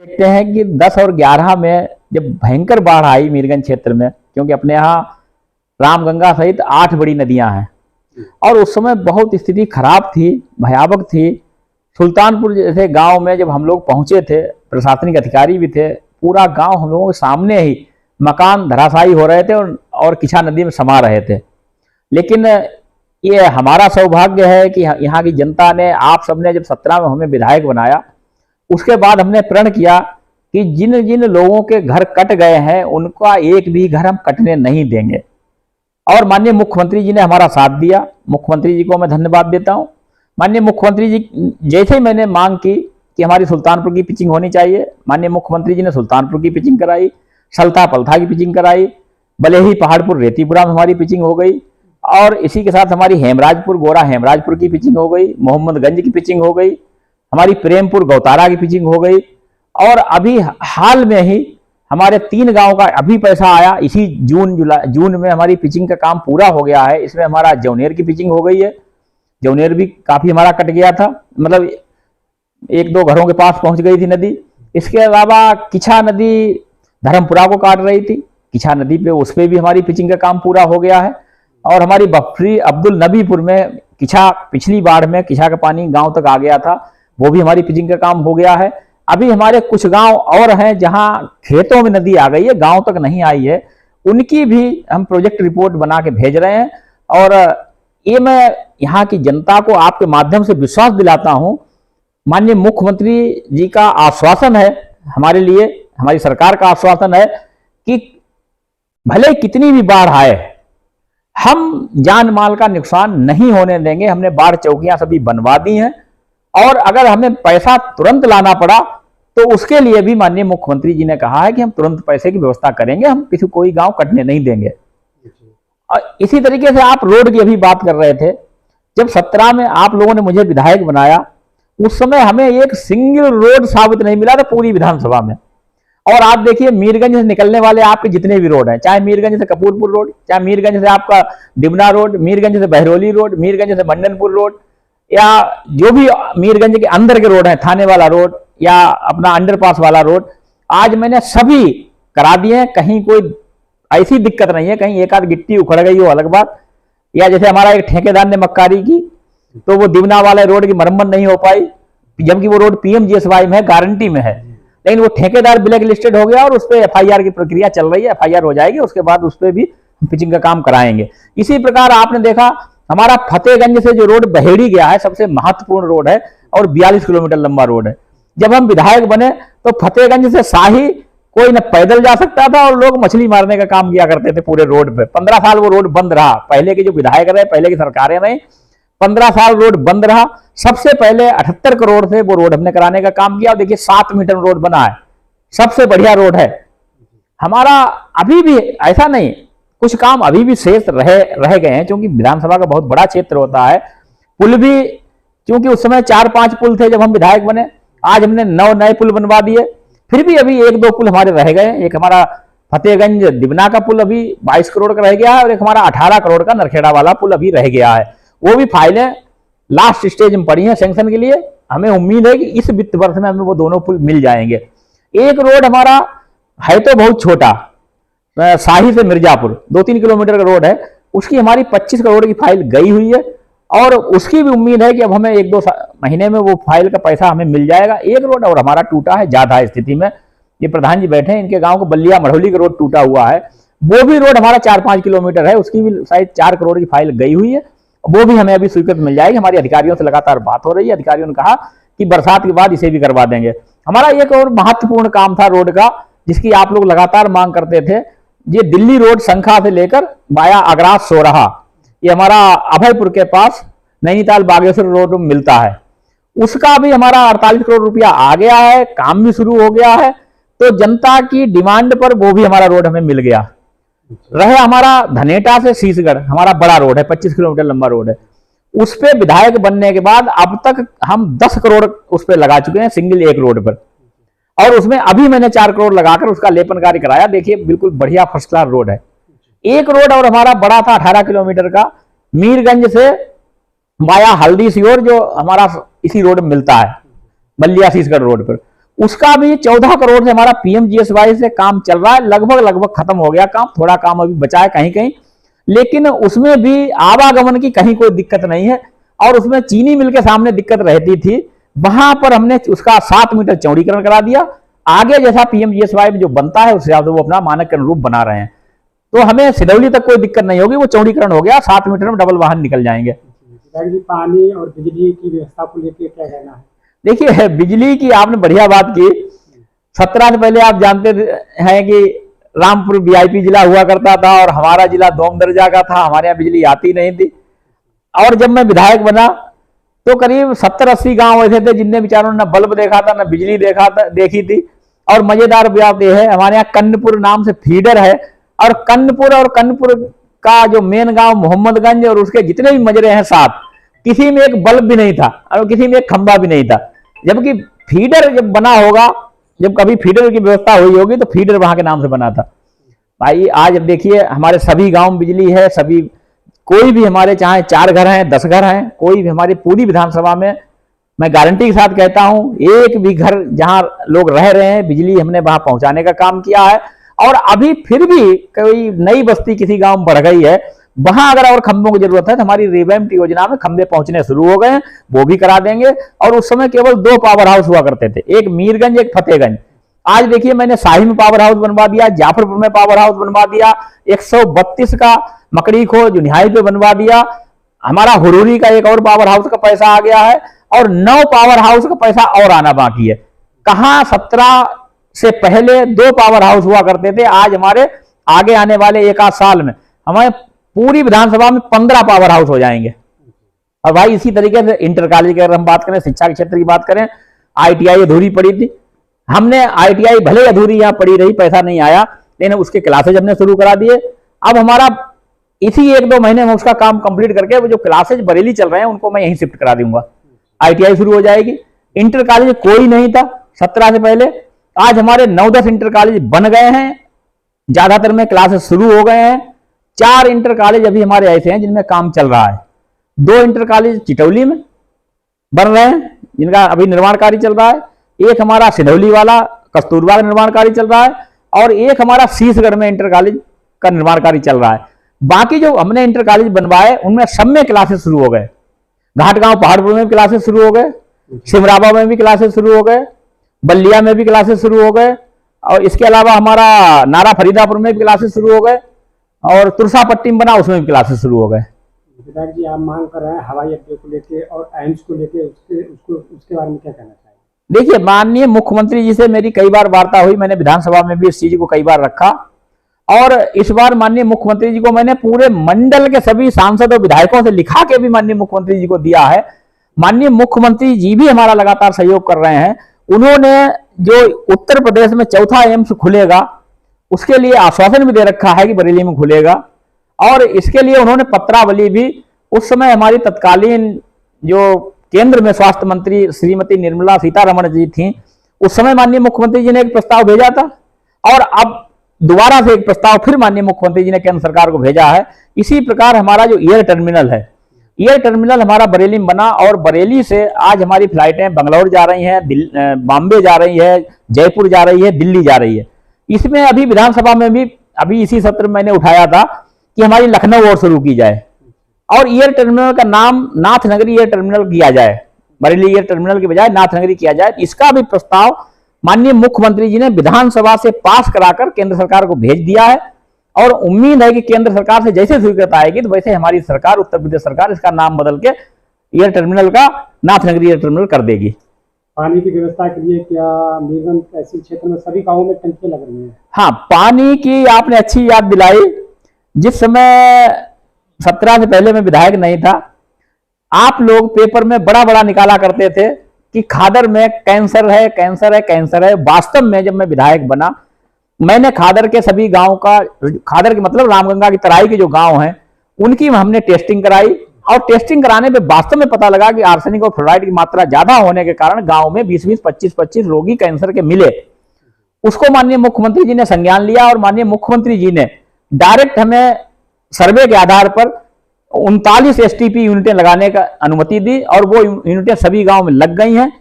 देखते हैं कि 10 और 11 में जब भयंकर बाढ़ आई मीरगंज क्षेत्र में, क्योंकि अपने यहाँ रामगंगा सहित 8 बड़ी नदियां हैं और उस समय बहुत स्थिति खराब थी, भयावह थी। सुल्तानपुर जैसे गांव में जब हम लोग पहुंचे थे, प्रशासनिक अधिकारी भी थे, पूरा गांव हम लोगों के सामने ही मकान धराशायी हो रहे थे और किछा नदी में समा रहे थे। लेकिन ये हमारा सौभाग्य है कि यहाँ की जनता ने, आप सबने जब 17 में हमें विधायक बनाया, उसके बाद हमने प्रण किया कि जिन जिन लोगों के घर कट गए हैं उनका एक भी घर हम कटने नहीं देंगे। और माननीय मुख्यमंत्री जी ने हमारा साथ दिया। मुख्यमंत्री जी को मैं धन्यवाद देता हूँ। माननीय मुख्यमंत्री जी, जैसे ही मैंने मांग की कि हमारी सुल्तानपुर की पिचिंग होनी चाहिए, माननीय मुख्यमंत्री जी ने सुल्तानपुर की पिचिंग कराई, सल्ता पलथा की पिचिंग कराई, बलेही पहाड़पुर रेतीपुरा में हमारी पिचिंग हो गई और इसी के साथ हमारी हेमराजपुर गोरा हेमराजपुर की पिचिंग हो गई, मोहम्मदगंज की पिचिंग हो गई, हमारी प्रेमपुर गौतारा की पिचिंग हो गई और अभी हाल में ही हमारे 3 गांव का अभी पैसा आया। इसी जून में हमारी पिचिंग का काम पूरा हो गया है। इसमें हमारा जौनेर की पिचिंग हो गई है। जौनेर भी काफी हमारा कट गया था, मतलब 1-2 घरों के पास पहुंच गई थी नदी। इसके अलावा किछा नदी धर्मपुरा को काट रही थी, किछा नदी पे उस पर भी हमारी पिचिंग का काम पूरा हो गया है। और हमारी बफरी अब्दुल नबीपुर में किछा, पिछली बाढ़ में किछा का पानी गांव तक आ गया था, वो भी हमारी पिचिंग का काम हो गया है। अभी हमारे कुछ गांव और हैं जहां खेतों में नदी आ गई है, गांव तक नहीं आई है, उनकी भी हम प्रोजेक्ट रिपोर्ट बना के भेज रहे हैं। और ये मैं यहाँ की जनता को आपके माध्यम से विश्वास दिलाता हूँ, माननीय मुख्यमंत्री जी का आश्वासन है हमारे लिए, हमारी सरकार का आश्वासन है कि भले कितनी भी बाढ़ आए, हम जान माल का नुकसान नहीं होने देंगे। हमने बाढ़ चौकियां सभी बनवा दी हैं और अगर हमें पैसा तुरंत लाना पड़ा तो उसके लिए भी माननीय मुख्यमंत्री जी ने कहा है कि हम तुरंत पैसे की व्यवस्था करेंगे, हम कोई गांव कटने नहीं देंगे। और इसी तरीके से आप रोड की अभी बात कर रहे थे, जब 17 में आप लोगों ने मुझे विधायक बनाया, उस समय हमें एक सिंगल रोड साबित नहीं मिला था पूरी विधानसभा में। और आप देखिए मीरगंज से निकलने वाले आपके जितने भी रोड हैं, चाहे मीरगंज से कपूरपुर रोड, चाहे मीरगंज से आपका डिमना रोड, मीरगंज से बहरोली रोड, मीरगंज से मंडनपुर रोड, या जो भी मीरगंज के अंदर के रोड है, थाने वाला रोड या अपना अंडरपास वाला रोड, आज मैंने सभी करा दिए हैं। कहीं कोई ऐसी दिक्कत नहीं है, कहीं एक आध गिट्टी उखड़ गई हो अलग बात, या जैसे हमारा एक ठेकेदार ने मक्कारी की तो वो दिवना वाले रोड की मरम्मत नहीं हो पाई, जबकि वो रोड PMGSY में है, गारंटी में है, लेकिन वो ठेकेदार ब्लैक लिस्टेड हो गया और उस पर FIR की प्रक्रिया चल रही है। FIR हो जाएगी, उसके बाद उस पर भी पिचिंग का काम कराएंगे। इसी प्रकार आपने देखा हमारा फतेहगंज से जो रोड बहेड़ी गया है, सबसे महत्वपूर्ण रोड है और 42 किलोमीटर लंबा रोड है। जब हम विधायक बने तो फतेहगंज से शाही कोई न पैदल जा सकता था और लोग मछली मारने का काम किया करते थे पूरे रोड पे। 15 साल वो रोड बंद रहा, पहले के जो विधायक रहे, पहले की सरकारें रही, 15 साल रोड बंद रहा। सबसे पहले 78 करोड़ से वो रोड हमने कराने का काम किया और देखिए 7 मीटर रोड बना है, सबसे बढ़िया रोड है हमारा। अभी भी ऐसा नहीं, कुछ काम अभी भी शेष रह गए हैं, क्योंकि विधानसभा का बहुत बड़ा क्षेत्र होता है। पुल भी, क्योंकि उस समय 4-5 पुल थे जब हम विधायक बने, आज हमने 9 नए पुल बनवा दिए, फिर भी अभी 1-2 पुल हमारे रह गए। एक हमारा फतेहगंज दिवना का पुल अभी 22 करोड़ का रह गया है और एक हमारा 18 करोड़ का नरखेड़ा वाला पुल अभी रह गया है। वो भी फाइलें लास्ट स्टेज में पड़ी हैं सेंक्शन के लिए। हमें उम्मीद है कि इस वित्त वर्ष में हमें वो दोनों पुल मिल जाएंगे। एक रोड हमारा है तो बहुत छोटा, शाही से मिर्जापुर 2-3 किलोमीटर का रोड है, उसकी हमारी 25 करोड़ की फाइल गई हुई है और उसकी भी उम्मीद है कि अब हमें 1-2 महीने में वो फाइल का पैसा हमें मिल जाएगा। एक रोड और हमारा टूटा है ज्यादा स्थिति में, ये प्रधान जी बैठे हैं, इनके गांव को बल्लिया मढ़ौली का रोड टूटा हुआ है, वो भी रोड हमारा 4-5 किलोमीटर है, उसकी भी शायद 4 करोड़ की फाइल गई हुई है, वो भी हमें अभी स्वीकृत मिल जाएगी। हमारी अधिकारियों से लगातार बात हो रही है, अधिकारियों ने कहा कि बरसात के बाद इसे भी करवा देंगे। हमारा एक और महत्वपूर्ण काम था रोड का, जिसकी आप लोग लगातार मांग करते थे, ये दिल्ली रोड शंखा से लेकर वाया आगरा सोरहा, ये हमारा अभयपुर के पास नैनीताल बागेश्वर रोड में मिलता है, उसका भी हमारा 48 करोड़ रुपया आ गया है, काम भी शुरू हो गया है। तो जनता की डिमांड पर वो भी हमारा रोड हमें मिल गया। रहे हमारा धनेटा से शीशगढ़, हमारा बड़ा रोड है, 25 किलोमीटर लंबा रोड है, उस पर विधायक बनने के बाद अब तक हम 10 करोड़ उस पर लगा चुके हैं, सिंगल एक रोड पर, और उसमें अभी मैंने 4 करोड़ लगाकर उसका लेपन कार्य कराया। देखिए बिल्कुल बढ़िया फर्स्ट क्लास रोड है। एक रोड और हमारा बड़ा था 18 किलोमीटर का, मीरगंज से वाया हल्दी सियोर, जो हमारा इसी रोड में मिलता है, बल्लिया शीशगढ़ रोड पर, उसका भी 14 करोड़ से हमारा पीएमजीएसवाई से काम चल रहा है, लगभग खत्म हो गया काम, थोड़ा काम अभी बचा है कहीं कहीं, लेकिन उसमें भी आवागमन की कहीं कोई दिक्कत नहीं है। और उसमें चीनी मिल के सामने दिक्कत रहती थी, वहां पर हमने उसका 7 मीटर चौड़ीकरण करा दिया। आगे जैसा पीएमजीएसवाई में जो बनता है उससे वो अपना मानक के अनुरूप बना रहे हैं, तो हमें सिदौली तक कोई दिक्कत नहीं होगी, वो चौड़ीकरण हो गया, 7 मीटर में डबल वाहन निकल जाएंगे। पानी और बिजली की व्यवस्था को लेकर क्या कहना है? देखिए, बिजली की आपने बढ़िया बात की। 17 से पहले आप जानते हैं कि रामपुर वीआईपी जिला हुआ करता था और हमारा जिला दोम दर्जा का था, हमारे यहाँ बिजली आती नहीं थी। और जब मैं विधायक बना तो करीब 70-80 गांव ऐसे थे जिनने बेचारों ने न बल्ब देखा था, न बिजली देखी थी। और मजेदार बात यह है, हमारे यहाँ कन्नपुर नाम से फीडर है, और कन्नपुर का जो मेन गांव मोहम्मदगंज और उसके जितने भी मजरे हैं 7, किसी में एक बल्ब भी नहीं था और किसी में एक खंबा भी नहीं था। जबकि फीडर जब बना होगा, जब कभी फीडर की व्यवस्था हुई होगी तो फीडर वहां के नाम से बना था। भाई आज देखिए हमारे सभी गांव में बिजली है, सभी, कोई भी हमारे चाहे 4 घर हैं 10 घर हैं, कोई भी हमारी पूरी विधानसभा में मैं गारंटी के साथ कहता हूं, एक भी घर जहां लोग रह रहे हैं बिजली हमने वहां पहुंचाने का काम किया है। और अभी फिर भी कोई नई बस्ती किसी गांव में बढ़ गई है, वहां अगर और खंभों की जरूरत है तो हमारी रिवैम्प्ड योजना में खंभे पहुंचने शुरू हो गए हैं, वो भी करा देंगे। और उस समय केवल 2 पावर हाउस हुआ करते थे, एक मीरगंज एक फतेहगंज। आज देखिए मैंने शाही में पावर हाउस बनवा दिया, जाफरपुर में पावर हाउस बनवा दिया, 132 का मकड़ी खो जो निहाई पे बनवा दिया, हमारा हुरूरी का एक और पावर हाउस का पैसा आ गया है, और 9 पावर हाउस का पैसा और आना बाकी है। कहां 17 से पहले 2 पावर हाउस हुआ करते थे, आज हमारे आगे आने वाले 1 आध साल में हमारे पूरी विधानसभा में 15 पावर हाउस हो जाएंगे। और भाई इसी तरीके से इंटर कॉलेज की अगर हम बात करें, शिक्षा के क्षेत्र की बात करें, ITI अधूरी पड़ी थी, हमने ITI भले अधूरी यहां पड़ी रही, पैसा नहीं आया, लेकिन उसके क्लासेज हमने शुरू करा दिए। अब हमारा इसी 1-2 महीने में उसका काम कंप्लीट करके वो जो क्लासेज बरेली चल रहे हैं उनको मैं यहीं शिफ्ट करा दूंगा, ITI शुरू हो जाएगी। इंटर कॉलेज कोई नहीं था 17 से पहले, आज हमारे 9-10 इंटर कॉलेज बन गए हैं, ज्यादातर में क्लासेस शुरू हो गए हैं। 4 इंटर कॉलेज अभी हमारे ऐसे हैं जिनमें काम चल रहा है, 2 इंटर कॉलेज चिटौली में बन रहे हैं जिनका अभी निर्माण कार्य चल रहा है, एक हमारा सिधौली वाला कस्तूरबा का निर्माण कार्य चल रहा है, और एक हमारा शीशगढ़ में इंटर कॉलेज का निर्माण कार्य चल रहा है। बाकी जो हमने इंटर कॉलेज बनवाए उनमें सब में क्लासेस शुरू हो गए, घाटगांव पहाड़पुर में भी क्लासेस शुरू हो गए, सिमराबा में भी क्लासेस शुरू हो गए, बल्लिया में भी क्लासेस शुरू हो गए, और इसके अलावा हमारा नारा फरीदापुर में भी क्लासेस शुरू हो गए, और तुरसापट्टी में बना उसमें भी क्लासेस शुरू हो गए। विधायक जी, आप मांग कर रहे हैं हवाई अड्डे को लेके और एम्स को लेके, उसके बारे में क्या कहना चाहिए? देखिए, माननीय मुख्यमंत्री जी से मेरी कई बार वार्ता हुई, मैंने विधानसभा में भी इस चीज को कई बार रखा, और इस बार माननीय मुख्यमंत्री जी को मैंने पूरे मंडल के सभी सांसद और विधायकों से लिखा के भी माननीय मुख्यमंत्री जी को दिया है। माननीय मुख्यमंत्री जी भी हमारा लगातार सहयोग कर रहे हैं। उन्होंने जो उत्तर प्रदेश में 4था एम्स खुलेगा उसके लिए आश्वासन भी दे रखा है कि बरेली में खुलेगा, और इसके लिए उन्होंने पत्रावली भी, उस समय हमारी तत्कालीन जो केंद्र में स्वास्थ्य मंत्री श्रीमती निर्मला सीतारमण जी थी, उस समय माननीय मुख्यमंत्री जी ने एक प्रस्ताव भेजा था, और अब दोबारा से एक प्रस्ताव फिर माननीय मुख्यमंत्री जी ने केंद्र सरकार को भेजा है। इसी प्रकार हमारा जो एयर टर्मिनल है, एयर टर्मिनल हमारा बरेली में बना, और बरेली से आज हमारी फ्लाइटें बंगलौर जा रही हैं, बॉम्बे जा रही है, जयपुर जा रही है, दिल्ली जा रही है। इसमें अभी विधानसभा में भी अभी इसी सत्र में मैंने उठाया था कि हमारी लखनऊ और शुरू की जाए, और एयर टर्मिनल का नाम नाथनगरी एयर टर्मिनल किया जाए, बरेली एयर टर्मिनल के बजाय नाथनगरी किया जाए। इसका भी प्रस्ताव माननीय मुख्यमंत्री जी ने विधानसभा से पास कराकर केंद्र सरकार को भेज दिया है, और उम्मीद है कि केंद्र सरकार से जैसे स्वीकृति आएगी तो वैसे हमारी सरकार, उत्तर प्रदेश सरकार, इसका नाम बदल के एयर टर्मिनल का नाथनगरी एयर टर्मिनल कर देगी। पानी की व्यवस्था के लिए क्या मीरगंज तहसील क्षेत्र में सभी गांवों में टंकियां लग रही हैं? हाँ, पानी की आपने अच्छी याद दिलाई। जिस समय 17 से पहले मैं विधायक नहीं था, आप लोग पेपर में बड़ा बड़ा निकाला करते थे कि खादर में कैंसर है, कैंसर है, कैंसर है। वास्तव में जब मैं विधायक बना, मैंने खादर के सभी गांव का, खादर के मतलब रामगंगा की तराई के जो गांव हैं उनकी हमने टेस्टिंग कराई, और टेस्टिंग कराने पे वास्तव में पता लगा कि आर्सेनिक और फ्लोराइड की मात्रा ज्यादा होने के कारण गांव में 20-20, 25-25 रोगी कैंसर के मिले। उसको माननीय मुख्यमंत्री जी ने संज्ञान लिया, और माननीय मुख्यमंत्री जी ने डायरेक्ट हमें सर्वे के आधार पर 39 STP यूनिटें लगाने का अनुमति दी, और वो यूनिटें सभी गांव में लग गई हैं।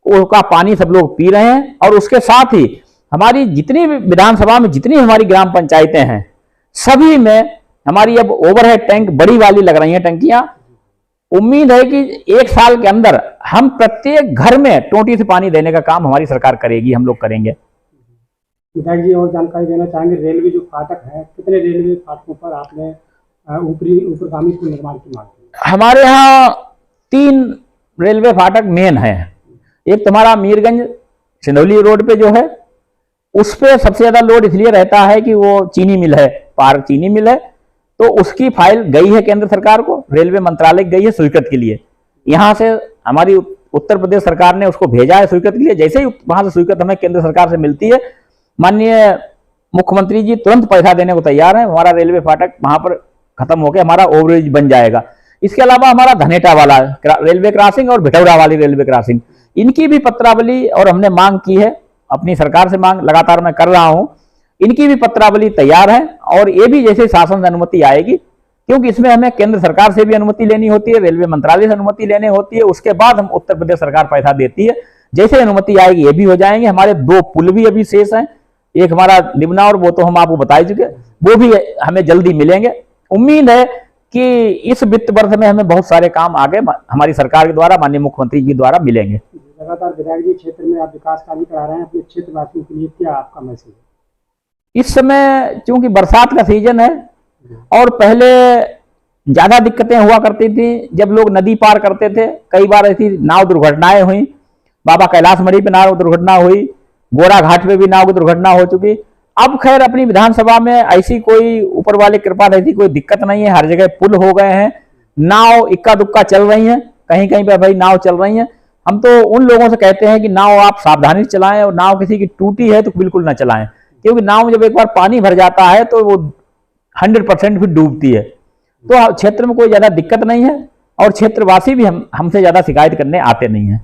उसका पानी सब लोग पी रहे हैं। और उसके साथ ही हमारी जितनी भी विधानसभा में जितनी हमारी ग्राम पंचायतें हैं सभी में हमारी अब ओवरहेड टैंक बड़ी वाली लग रही हैं टंकियां। उम्मीद है कि 1 साल के अंदर हम प्रत्येक घर में टोटी से पानी देने का काम हमारी सरकार करेगी, हम लोग करेंगे। विधायक जी और जानकारी देना चाहेंगे, रेलवे जो फाटक है, कितने रेलवे फाटकों पर आपने ऊपरगामी पुल निर्माण की मांग की? हमारे यहाँ 3 रेलवे फाटक मेन है। एक तुम्हारा मीरगंज सिंधौली रोड पे जो है उस पे सबसे ज्यादा लोड इसलिए रहता है कि वो चीनी मिल है, पार चीनी मिल है, तो उसकी फाइल गई है केंद्र सरकार को, रेलवे मंत्रालय गई है स्वीकृत के लिए। यहां से हमारी उत्तर प्रदेश सरकार ने उसको भेजा है स्वीकृत के लिए। जैसे ही वहां से स्वीकृत हमें केंद्र सरकार से मिलती है, माननीय मुख्यमंत्री जी तुरंत पैसा देने को तैयार है। हमारा रेलवे फाटक वहां पर खत्म होकर हमारा ओवरब्रिज बन जाएगा। इसके अलावा हमारा धनेटा वाला रेलवे क्रॉसिंग और भिटौरा वाली रेलवे क्रॉसिंग, इनकी भी पत्रावली और हमने मांग की है, अपनी सरकार से मांग लगातार मैं कर रहा हूं, इनकी भी पत्रावली तैयार है। और ये भी जैसे शासन से अनुमति आएगी, क्योंकि इसमें हमें केंद्र सरकार से भी अनुमति लेनी होती है, रेलवे मंत्रालय से अनुमति लेनी होती है, उसके बाद हम उत्तर प्रदेश सरकार पैसा देती है। जैसे अनुमति आएगी ये भी हो जाएंगे। हमारे 2 पुल भी अभी शेष हैं, एक हमारा लिबना और वो तो हम आपको बता चुके, वो भी हमें जल्दी मिलेंगे। उम्मीद है कि इस वित्त वर्ष में हमें बहुत सारे काम आगे हमारी सरकार के द्वारा, माननीय मुख्यमंत्री जी द्वारा मिलेंगे। लगातार विधायक जी क्षेत्र में आप विकास कार्य करा रहे हैं, अपने क्षेत्रवासियों के लिए क्या आपका मैसेज है? इस समय चूंकि बरसात का सीजन है और पहले ज्यादा दिक्कतें हुआ करती थी, जब लोग नदी पार करते थे, कई बार ऐसी नाव दुर्घटनाएं हुई, बाबा कैलाश मढ़ी पे नाव दुर्घटना हुई, गोरा घाट पे भी नाव की दुर्घटना हो चुकी। अब खैर अपनी विधानसभा में ऐसी कोई ऊपर वाले कृपा ऐसी कोई दिक्कत नहीं है, हर जगह पुल हो गए हैं, नाव इक्का दुक्का चल रही है, कहीं कहीं पे भाई नाव चल रही है। हम तो उन लोगों से कहते हैं कि नाव आप सावधानी से चलाएं, और नाव किसी की टूटी है तो बिल्कुल ना चलाएं, क्योंकि नाव जब एक बार पानी भर जाता है तो वो 100% फिर डूबती है। तो क्षेत्र में कोई ज्यादा दिक्कत नहीं है और क्षेत्रवासी भी हमसे ज्यादा शिकायत करने आते नहीं है।